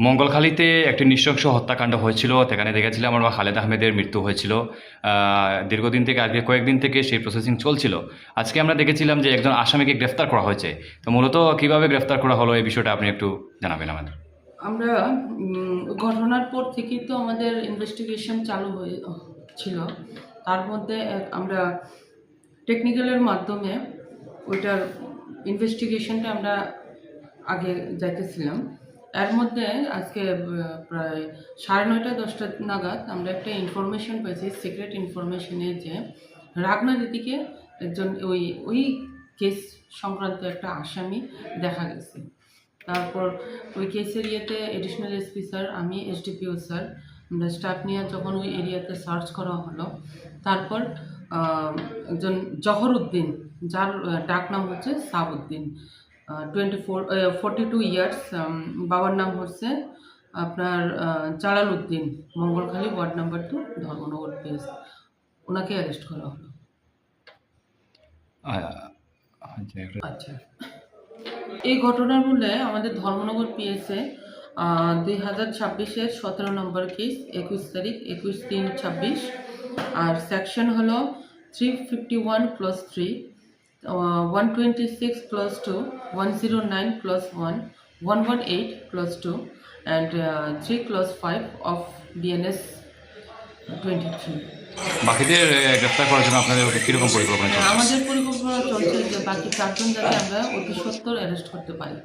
মঙ্গলখালীতে একটি নৃশংস হত্যাকাণ্ড হয়েছিল। সেখানে দেখেছিলাম আমরা খালেদ আহমেদের মৃত্যু হয়েছিল। দীর্ঘদিন থেকে আজকে কয়েকদিন থেকে সেই প্রসেসিং চলছিল। আজকে আমরা দেখেছিলাম যে একজন আসামিকে গ্রেফতার করা হয়েছে। তো মূলত কীভাবে গ্রেফতার করা হলো এই বিষয়টা আপনি একটু জানাবেন আমাদের। আমরা ঘটনার পর থেকেই তো আমাদের ইনভেস্টিগেশন চালু ছিল। তার মধ্যে আমরা টেকনিক্যালের মাধ্যমে ওইটার ইনভেস্টিগেশনটা আমরা আগে যাইতেছিলাম। এর মধ্যে আজকে প্রায় 9:30-10টা নাগাদ আমরা একটা ইনফরমেশন পেয়েছি, সিক্রেট ইনফরমেশনে, যে রাগনা দিদিকে একজন ওই কেস সংক্রান্ত একটা আসামি দেখা গেছে। তারপর ওই কেসের ইয়েতে এডিশনাল এসপি স্যার, আমি এসডিপিও স্যার, আমরা স্টাফ নিয়ে যখন ওই এরিয়াতে সার্চ করা হলো, তারপর একজন জহরউদ্দিন, যার ডাক নাম হচ্ছে সাবউদ্দিন, 42 ইয়ার্স, বাবার নাম হচ্ছে আপনার Jalal Uddin, Mangalkhali ward number 2, Dharmanagar PS, ওনাকে অ্যারেস্ট করা হলো। আচ্ছা, এই ঘটনার মূলে আমাদের ধর্মনগর পিএসে 2026-এর 17 নম্বর কেস, 21 তারিখ 21/3/26, আর সেকশন হলো 351+3, 126+2, 109+1, 118+2 and 3+5 of BNS 23। বাকিদের গ্রেফতার করার জন্য আপনাদের কীরকম পরিকল্পনা চলছে? আমাদের পরিকল্পনা চলছে যে বাকি 4জন যাতে আমরা অতি সত্বর অ্যারেস্ট করতে পারি।